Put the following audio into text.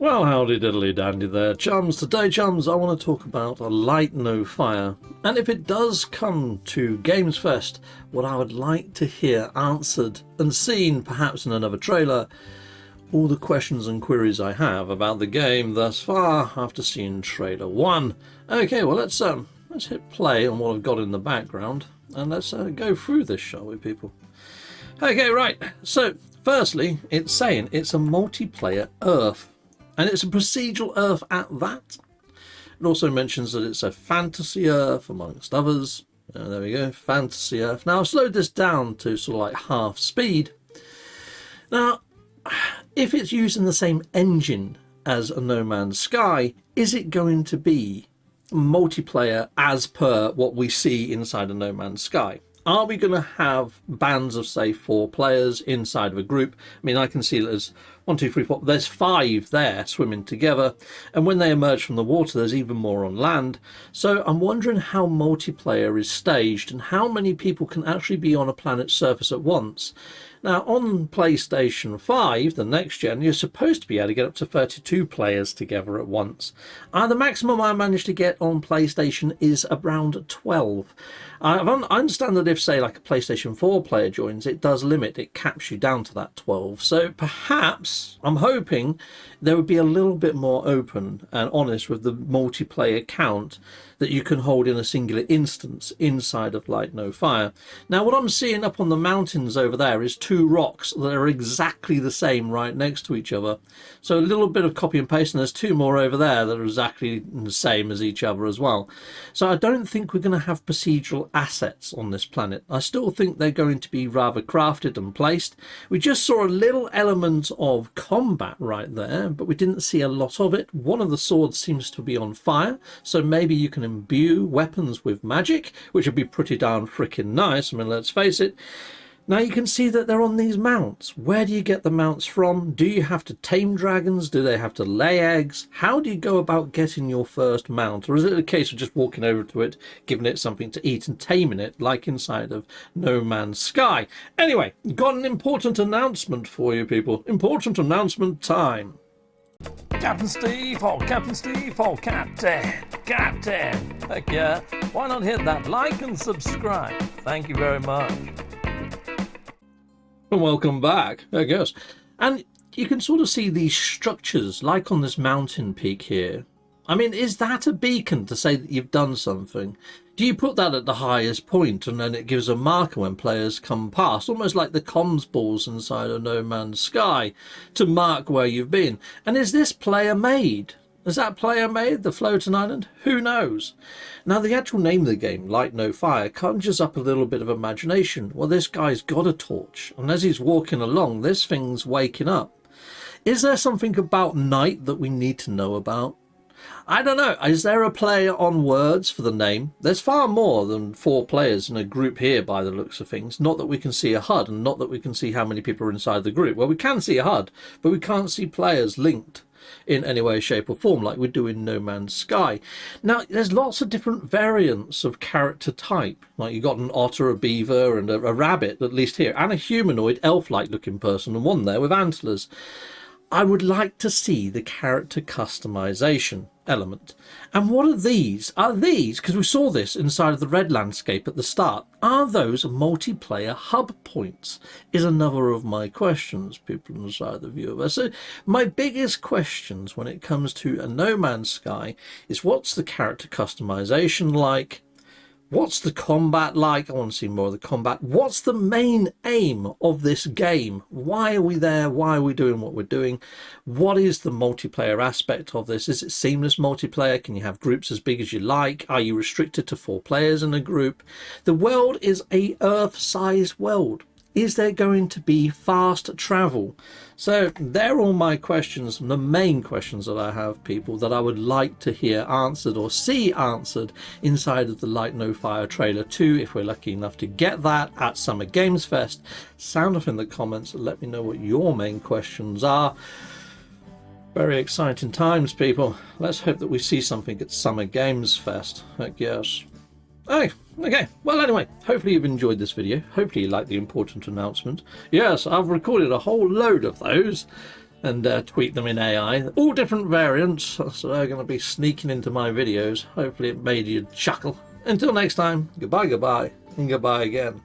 Well, howdy diddly dandy there, chums. Today, chums, I want to talk about a Light No Fire. And if it does come to Games Fest, what I would like to hear answered and seen, perhaps in another trailer, all the questions and queries I have about the game thus far after seeing trailer 1. Okay, well, let's hit play on what I've got in the background, and let's go through this, shall we, people? Okay, right. So, firstly, it's saying it's a multiplayer Earth. And it's a procedural Earth at that. It also mentions that it's a fantasy Earth, amongst others. There we go, fantasy Earth. Now, I've slowed this down to sort of like half speed. Now, if it's using the same engine as a No Man's Sky, is it going to be multiplayer as per what we see inside a No Man's Sky? Are we going to have bands of, say, 4 players inside of a group? I mean, I can see there's 1, 2, 3, 4. There's 5 there swimming together. And when they emerge from the water, there's even more on land. So I'm wondering how multiplayer is staged and how many people can actually be on a planet's surface at once. Now, on PlayStation 5, the next gen, you're supposed to be able to get up to 32 players together at once. The maximum I managed to get on PlayStation is around 12. I understand that if, say, like a PlayStation 4 player joins, it does limit, it caps you down to that 12. So perhaps, I'm hoping, there would be a little bit more open and honest with the multiplayer count that you can hold in a singular instance inside of Light No Fire. Now, what I'm seeing up on the mountains over there is 2 rocks that are exactly the same right next to each other. So a little bit of copy and paste, and there's 2 more over there that are exactly the same as each other as well. So I don't think we're going to have procedural assets on this planet. I still think they're going to be rather crafted and placed. We just saw a little element of combat right there, but we didn't see a lot of it. One of the swords seems to be on fire, so maybe you can imbue weapons with magic, which would be pretty darn freaking nice. I mean, let's face it. Now you can see that they're on these mounts. Where do you get the mounts from? Do you have to tame dragons? Do they have to lay eggs? How do you go about getting your first mount? Or is it a case of just walking over to it, giving it something to eat and taming it like inside of No Man's Sky? Anyway, got an important announcement for you people. Important announcement time. Captain Steve, oh Captain Steve, oh Captain. Heck yeah, why not hit that like and subscribe? Thank you very much. And welcome back, I guess. And you can sort of see these structures, like on this mountain peak here. I mean, is that a beacon to say that you've done something? Do you put that at the highest point and then it gives a marker when players come past, almost like the comms balls inside a No Man's Sky, to mark where you've been? And is this player made? Is that player made, the floating island? Who knows? Now, the actual name of the game, Light No Fire, conjures up a little bit of imagination. Well, this guy's got a torch, and as he's walking along, this thing's waking up. Is there something about night that we need to know about? I don't know. Is there a play on words for the name? There's far more than 4 players in a group here by the looks of things. Not that we can see a HUD, and not that we can see how many people are inside the group. Well, we can see a HUD, but we can't see players linked in any way, shape or form like we do in No Man's Sky. Now, there's lots of different variants of character type. Like you've got an otter, a beaver and a rabbit, at least here, and a humanoid elf-like looking person, and one there with antlers. I would like to see the character customization element. And what are these? Are these, because we saw this inside of the red landscape at the start, are those multiplayer hub points? Is another of my questions, people inside the viewer. So my biggest questions when it comes to a No Man's Sky is, what's the character customization like? What's the combat like? I want to see more of the combat. What's the main aim of this game? Why are we there? Why are we doing what we're doing? What is the multiplayer aspect of this? Is it seamless multiplayer? Can you have groups as big as you like? Are you restricted to 4 players in a group? The world is a Earth-sized world. Is there going to be fast travel? So they're all my questions, the main questions that I have, people, that I would like to hear answered or see answered inside of the Light No Fire trailer 2, if we're lucky enough to get that at Summer Games Fest. Sound off in the comments and let me know what your main questions are. Very exciting times, people. Let's hope that we see something at Summer Games Fest, I guess. Oh, okay. Well, anyway, hopefully you've enjoyed this video. Hopefully you like the important announcement. Yes, I've recorded a whole load of those. and tweak them in AI. All different variants, so they're going to be sneaking into my videos. Hopefully it made you chuckle. Until next time, goodbye, goodbye, and goodbye again.